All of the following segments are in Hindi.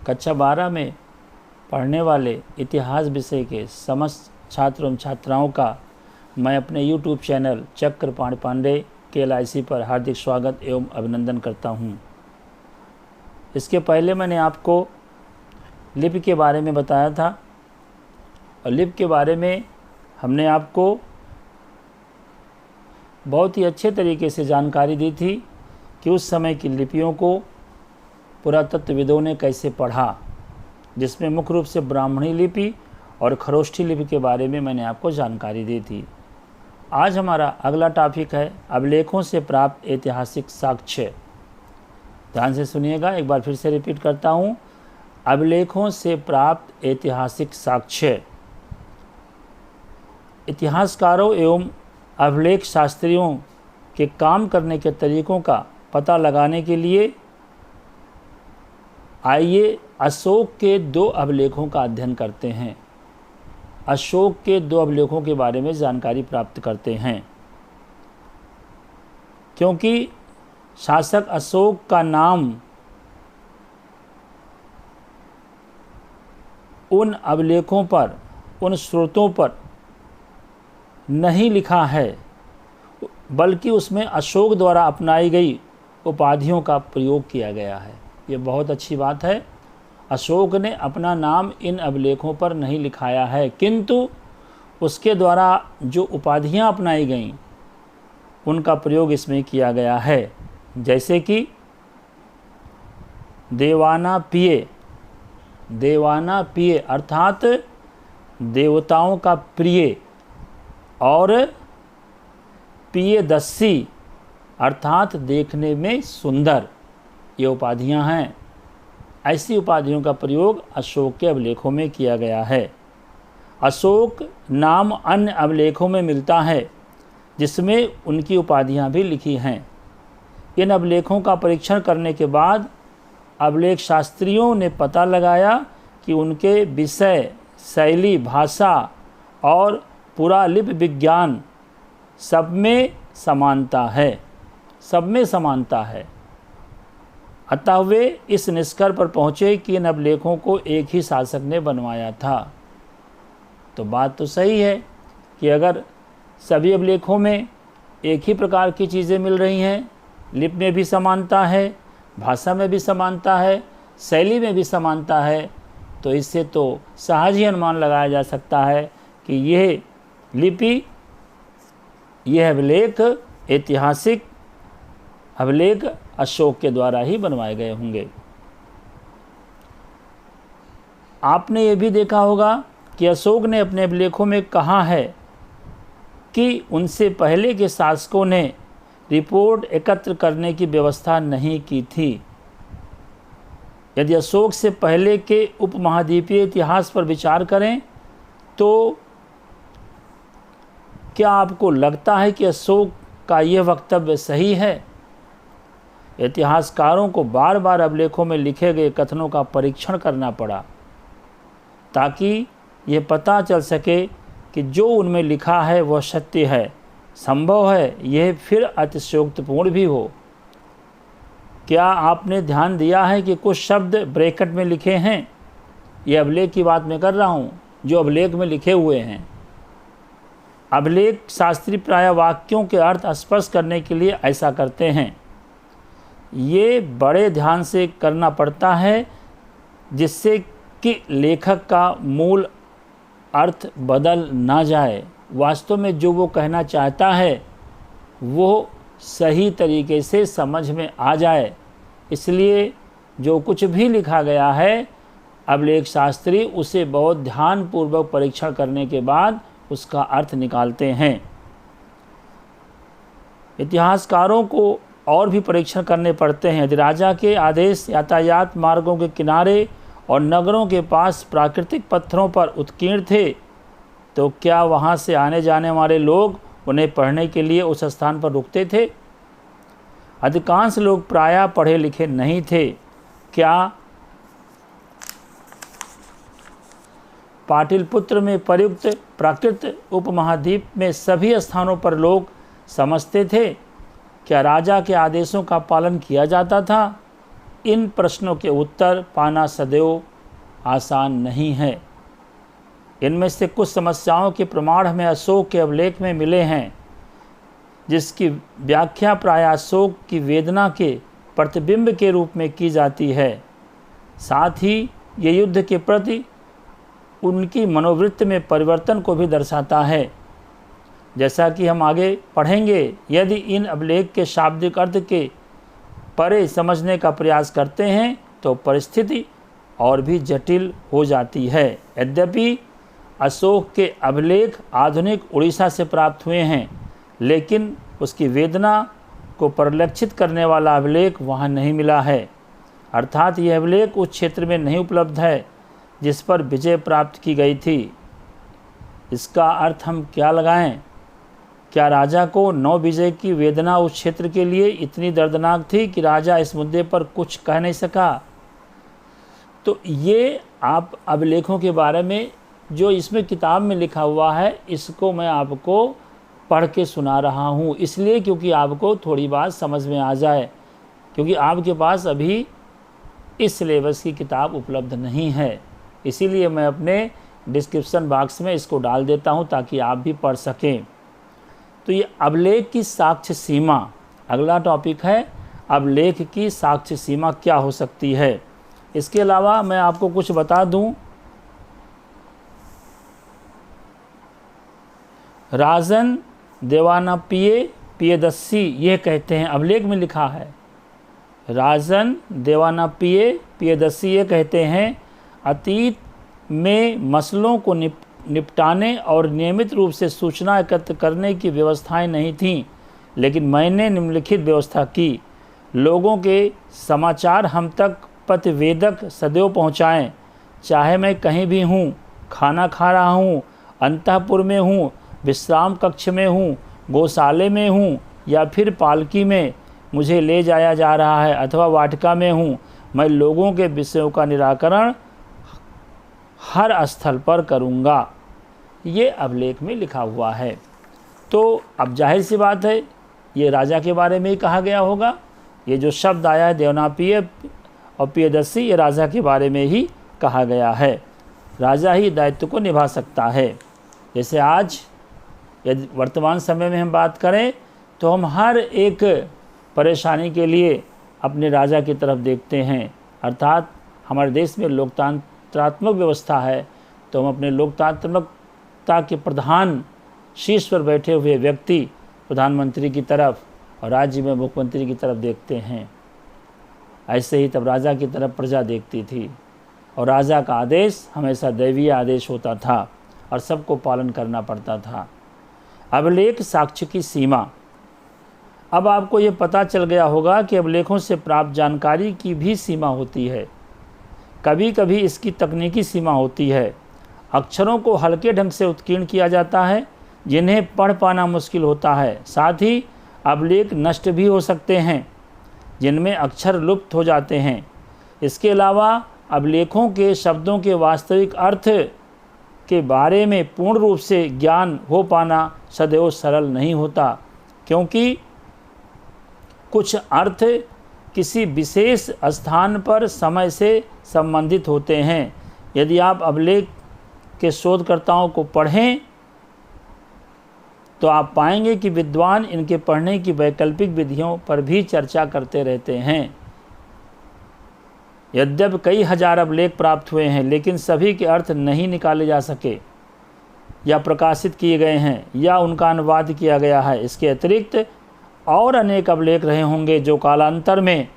कक्षा 12 में पढ़ने वाले इतिहास विषय के समस्त छात्र एवं छात्राओं का मैं अपने YouTube channel Chakrapani Pandey KLIC पर हार्दिक स्वागत एवं अभिनंदन करता हूं। इसके पहले मैंने आपको लिपि के बारे में बताया था और लिपि के बारे में हमने आपको बहुत ही अच्छे तरीके से जानकारी दी थी कि उस समय की लिपियों को पुरातत्वविदों ने कैसे पढ़ा, जिसमें मुख्य रूप से ब्राह्मणी लिपि और खरोष्ठी लिपि के बारे में मैंने आपको जानकारी दी थी। आज हमारा अगला टॉपिक है अभिलेखों से प्राप्त ऐतिहासिक साक्ष्य। ध्यान से सुनिएगा, एक बार फिर से रिपीट करता हूँ। अभिलेखों से प्राप्त ऐतिहासिक साक्ष्य। इतिहासकारों एवं अभिलेख शास्त्रियों के काम करने के तरीकों का पता लगाने के लिए आइए अशोक के 2 अभिलेखों का अध्ययन करते हैं। अशोक के 2 अभिलेखों के बारे में जानकारी प्राप्त करते हैं, क्योंकि शासक अशोक का नाम उन अभिलेखों पर, उन स्रोतों पर नहीं लिखा है, बल्कि उसमें अशोक द्वारा अपनाई गई उपाधियों का प्रयोग किया गया है। ये बहुत अच्छी बात है। अशोक ने अपना नाम इन अभिलेखों पर नहीं लिखाया है, किंतु उसके द्वारा जो उपाधियां अपनाई गईं उनका प्रयोग इसमें किया गया है। जैसे कि देवाना पिय अर्थात देवताओं का प्रिय, और पियदस्सी अर्थात देखने में सुंदर, ये उपाधियां हैं। ऐसी उपाधियों का प्रयोग अशोक के अभिलेखों में किया गया है। अशोक नाम अन्य अभिलेखों में मिलता है, जिसमें उनकी उपाधियां भी लिखी हैं। इन अभिलेखों का परीक्षण करने के बाद अभिलेख शास्त्रियों ने पता लगाया कि उनके विषय, शैली, भाषा और पुरालिपि विज्ञान सब में समानता है। अतः वे इस निष्कर्ष पर पहुँचे कि इन अभिलेखों को एक ही शासक ने बनवाया था। तो बात तो सही है कि अगर सभी अभिलेखों में एक ही प्रकार की चीज़ें मिल रही हैं, लिपि में भी समानता है, भाषा में भी समानता है, शैली में भी समानता है, तो इससे तो सहज ही अनुमान लगाया जा सकता है कि यह लिपि, यह अभिलेख, ऐतिहासिक अभिलेख अशोक के द्वारा ही बनवाए गए होंगे। आपने ये भी देखा होगा कि अशोक ने अपने अभिलेखों में कहा है कि उनसे पहले के शासकों ने रिपोर्ट एकत्र करने की व्यवस्था नहीं की थी। यदि अशोक से पहले के उपमहाद्वीपीय इतिहास पर विचार करें तो क्या आपको लगता है कि अशोक का यह वक्तव्य सही है? इतिहासकारों को बार बार अभिलेखों में लिखे गए कथनों का परीक्षण करना पड़ा, ताकि यह पता चल सके कि जो उनमें लिखा है वह सत्य है, संभव है यह फिर अतिशयोक्तिपूर्ण भी हो। क्या आपने ध्यान दिया है कि कुछ शब्द ब्रैकेट में लिखे हैं? यह अभिलेख की बात मैं कर रहा हूँ, जो अभिलेख में लिखे हुए हैं। अभिलेख शास्त्री प्रायः वाक्यों के अर्थ स्पष्ट करने के लिए ऐसा करते हैं। ये बड़े ध्यान से करना पड़ता है, जिससे कि लेखक का मूल अर्थ बदल ना जाए। वास्तव में जो वो कहना चाहता है वो सही तरीके से समझ में आ जाए। इसलिए जो कुछ भी लिखा गया है, अभिलेख शास्त्री उसे बहुत ध्यानपूर्वक परीक्षण करने के बाद उसका अर्थ निकालते हैं। इतिहासकारों को और भी परीक्षण करने पड़ते हैं। यदि राजा के आदेश यातायात मार्गों के किनारे और नगरों के पास प्राकृतिक पत्थरों पर उत्कीर्ण थे, तो क्या वहाँ से आने जाने वाले लोग उन्हें पढ़ने के लिए उस स्थान पर रुकते थे? अधिकांश लोग प्रायः पढ़े लिखे नहीं थे। क्या पाटलिपुत्र में प्रयुक्त प्राकृत उपमहाद्वीप में सभी स्थानों पर लोग समझते थे? क्या राजा के आदेशों का पालन किया जाता था? इन प्रश्नों के उत्तर पाना सदैव आसान नहीं है। इनमें से कुछ समस्याओं के प्रमाण हमें अशोक के अभिलेख में मिले हैं, जिसकी व्याख्या प्रायः अशोक की वेदना के प्रतिबिंब के रूप में की जाती है। साथ ही ये युद्ध के प्रति उनकी मनोवृत्ति में परिवर्तन को भी दर्शाता है। जैसा कि हम आगे पढ़ेंगे, यदि इन अभिलेख के शाब्दिक अर्थ के परे समझने का प्रयास करते हैं तो परिस्थिति और भी जटिल हो जाती है। यद्यपि अशोक के अभिलेख आधुनिक उड़ीसा से प्राप्त हुए हैं, लेकिन उसकी वेदना को परिलक्षित करने वाला अभिलेख वहाँ नहीं मिला है। अर्थात यह अभिलेख उस क्षेत्र में नहीं उपलब्ध है जिस पर विजय प्राप्त की गई थी। इसका अर्थ हम क्या लगाएं? क्या राजा को नौ विजय की वेदना उस क्षेत्र के लिए इतनी दर्दनाक थी कि राजा इस मुद्दे पर कुछ कह नहीं सका? तो ये आप अभिलेखों के बारे में जो इसमें किताब में लिखा हुआ है, इसको मैं आपको पढ़ के सुना रहा हूँ, इसलिए क्योंकि आपको थोड़ी बात समझ में आ जाए, क्योंकि आपके पास अभी इस सिलेबस की किताब उपलब्ध नहीं है। इसीलिए मैं अपने डिस्क्रिप्शन बॉक्स में इसको डाल देता हूँ ताकि आप भी पढ़ सकें। तो ये अभिलेख की साक्ष्य सीमा अगला टॉपिक है। अभिलेख की साक्ष्य सीमा क्या हो सकती है? इसके अलावा मैं आपको कुछ बता दूं। राजन देवानापिये पियदस्सी ये कहते हैं, अभिलेख में लिखा है, राजन देवानापिये पियदस्सी ये कहते हैं, अतीत में मसलों को निपटाने और नियमित रूप से सूचना एकत्र करने की व्यवस्थाएं नहीं थीं, लेकिन मैंने निम्नलिखित व्यवस्था की। लोगों के समाचार हम तक प्रतिवेदक सदैव पहुँचाएँ, चाहे मैं कहीं भी हूँ, खाना खा रहा हूँ, अंतःपुर में हूँ, विश्राम कक्ष में हूँ, गौशाले में हूँ या फिर पालकी में मुझे ले जाया जा रहा है अथवा वाटिका में हूँ, मैं लोगों के विषयों का निराकरण हर स्थल पर करूँगा। ये अभिलेख में लिखा हुआ है। तो अब जाहिर सी बात है, ये राजा के बारे में ही कहा गया होगा। ये जो शब्द आया है देवनापिय और पियदस्सी, ये राजा के बारे में ही कहा गया है। राजा ही दायित्व को निभा सकता है। जैसे आज यदि वर्तमान समय में हम बात करें तो हम हर एक परेशानी के लिए अपने राजा की तरफ देखते हैं। अर्थात हमारे देश में लोकतंत्रात्मक व्यवस्था है तो हम अपने लोकतांत्रिकता के प्रधान शीर्ष पर बैठे हुए व्यक्ति प्रधानमंत्री की तरफ और राज्य में मुख्यमंत्री की तरफ देखते हैं। ऐसे ही तब राजा की तरफ प्रजा देखती थी और राजा का आदेश हमेशा दैवीय आदेश होता था और सबको पालन करना पड़ता था। अभिलेख साक्ष्य की सीमा। अब आपको ये पता चल गया होगा कि अभिलेखों से प्राप्त जानकारी की भी सीमा होती है। कभी कभी इसकी तकनीकी सीमा होती है। अक्षरों को हल्के ढंग से उत्कीर्ण किया जाता है जिन्हें पढ़ पाना मुश्किल होता है। साथ ही अभिलेख नष्ट भी हो सकते हैं जिनमें अक्षर लुप्त हो जाते हैं। इसके अलावा अभिलेखों के शब्दों के वास्तविक अर्थ के बारे में पूर्ण रूप से ज्ञान हो पाना सदैव सरल नहीं होता, क्योंकि कुछ अर्थ किसी विशेष स्थान पर समय से संबंधित होते हैं। यदि आप अभिलेख के शोधकर्ताओं को पढ़ें तो आप पाएंगे कि विद्वान इनके पढ़ने की वैकल्पिक विधियों पर भी चर्चा करते रहते हैं। यद्यपि कई हजार अभिलेख प्राप्त हुए हैं, लेकिन सभी के अर्थ नहीं निकाले जा सके या प्रकाशित किए गए हैं या उनका अनुवाद किया गया है। इसके अतिरिक्त और अनेक अभिलेख रहे होंगे जो कालांतर में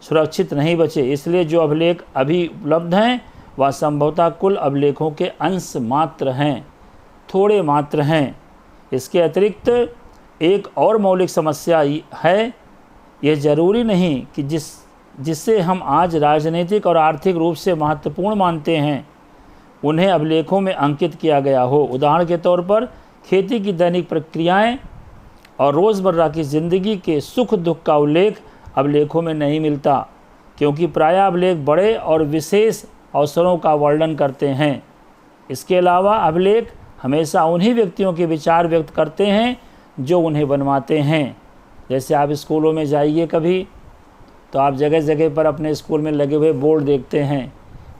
सुरक्षित नहीं बचे। इसलिए जो अभिलेख अभी उपलब्ध हैं वह संभवतः कुल अभिलेखों के अंश मात्र हैं, थोड़े मात्र हैं। इसके अतिरिक्त एक और मौलिक समस्या है, यह जरूरी नहीं कि जिससे हम आज राजनीतिक और आर्थिक रूप से महत्वपूर्ण मानते हैं उन्हें अभिलेखों में अंकित किया गया हो। उदाहरण के तौर पर खेती की दैनिक प्रक्रियाएं और रोज़मर्रा की ज़िंदगी के सुख दुख का उल्लेख अभिलेखों में नहीं मिलता, क्योंकि प्रायः अभिलेख बड़े और विशेष अवसरों का वर्णन करते हैं। इसके अलावा अभिलेख हमेशा उन्हीं व्यक्तियों के विचार व्यक्त करते हैं जो उन्हें बनवाते हैं। जैसे आप स्कूलों में जाइए कभी तो आप जगह जगह पर अपने स्कूल में लगे हुए बोर्ड देखते हैं,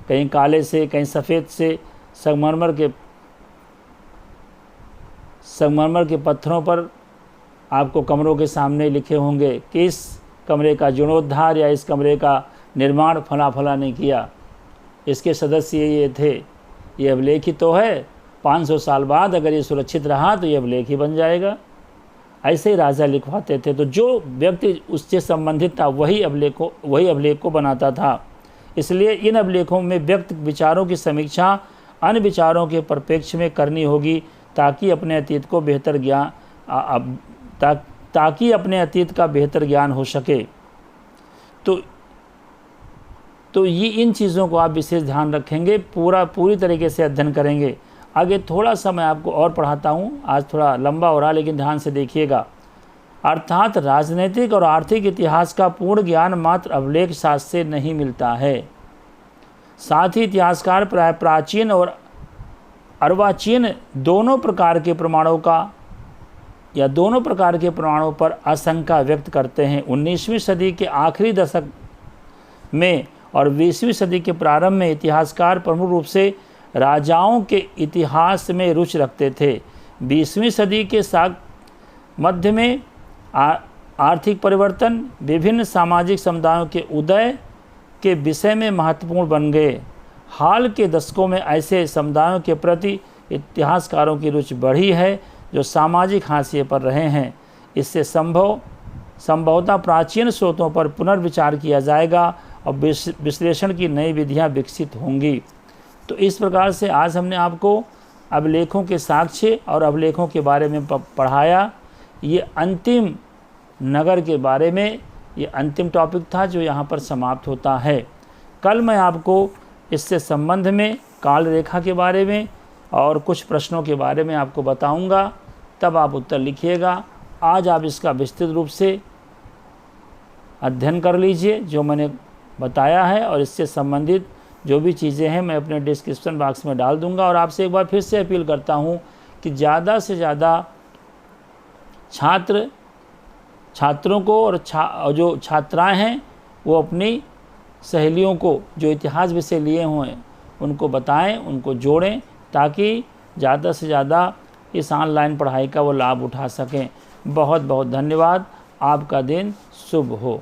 कहीं काले से कहीं सफ़ेद से संगमरमर के पत्थरों पर आपको कमरों के सामने लिखे होंगे कि इस कमरे का जीर्णोद्धार या इस कमरे का निर्माण फला फला ने किया, इसके सदस्य ये थे। ये अभिलेख ही तो है, 500 साल बाद अगर ये सुरक्षित रहा तो ये अभिलेख ही बन जाएगा। ऐसे ही राजा लिखवाते थे। तो जो व्यक्ति उससे संबंधित था वही अभिलेख को बनाता था। इसलिए इन अभिलेखों में व्यक्त विचारों की समीक्षा अन्य विचारों के परिप्रेक्ष्य में करनी होगी ताकि अपने अतीत का बेहतर ज्ञान हो सके। तो ये इन चीज़ों को आप विशेष ध्यान रखेंगे, पूरी तरीके से अध्ययन करेंगे। आगे थोड़ा सा मैं आपको और पढ़ाता हूँ, आज थोड़ा लंबा हो रहा लेकिन ध्यान से देखिएगा। अर्थात राजनीतिक और आर्थिक इतिहास का पूर्ण ज्ञान मात्र अभिलेख शास्त्र से नहीं मिलता है। साथ ही इतिहासकार प्राचीन और अर्वाचीन दोनों प्रकार के प्रमाणों पर आशंका व्यक्त करते हैं। 19वीं सदी के आखिरी दशक में और 20वीं सदी के प्रारंभ में इतिहासकार प्रमुख रूप से राजाओं के इतिहास में रुचि रखते थे। 20वीं सदी के मध्य में आर्थिक परिवर्तन विभिन्न सामाजिक समुदायों के उदय के विषय में महत्वपूर्ण बन गए। हाल के दशकों में ऐसे समुदायों के प्रति इतिहासकारों की रुचि बढ़ी है जो सामाजिक हाशिए पर रहे हैं। इससे संभवतः प्राचीन स्रोतों पर पुनर्विचार किया जाएगा और विश्लेषण की नई विधियां विकसित होंगी। तो इस प्रकार से आज हमने आपको अभिलेखों के साक्ष्य और अभिलेखों के बारे में पढ़ाया। ये अंतिम नगर के बारे में ये अंतिम टॉपिक था जो यहाँ पर समाप्त होता है। कल मैं आपको इससे संबंध में काल रेखा के बारे में और कुछ प्रश्नों के बारे में आपको बताऊंगा, तब आप उत्तर लिखिएगा। आज आप इसका विस्तृत रूप से अध्ययन कर लीजिए जो मैंने बताया है, और इससे संबंधित जो भी चीज़ें हैं मैं अपने डिस्क्रिप्शन बॉक्स में डाल दूंगा। और आपसे एक बार फिर से अपील करता हूं कि ज़्यादा से ज़्यादा छात्रों को और जो छात्राएं हैं वो अपनी सहेलियों को जो इतिहास विषय लिए हुए हैं उनको बताएं, उनको जोड़ें, ताकि ज़्यादा से ज़्यादा इस ऑनलाइन पढ़ाई का वो लाभ उठा सकें। बहुत बहुत धन्यवाद। आपका दिन शुभ हो।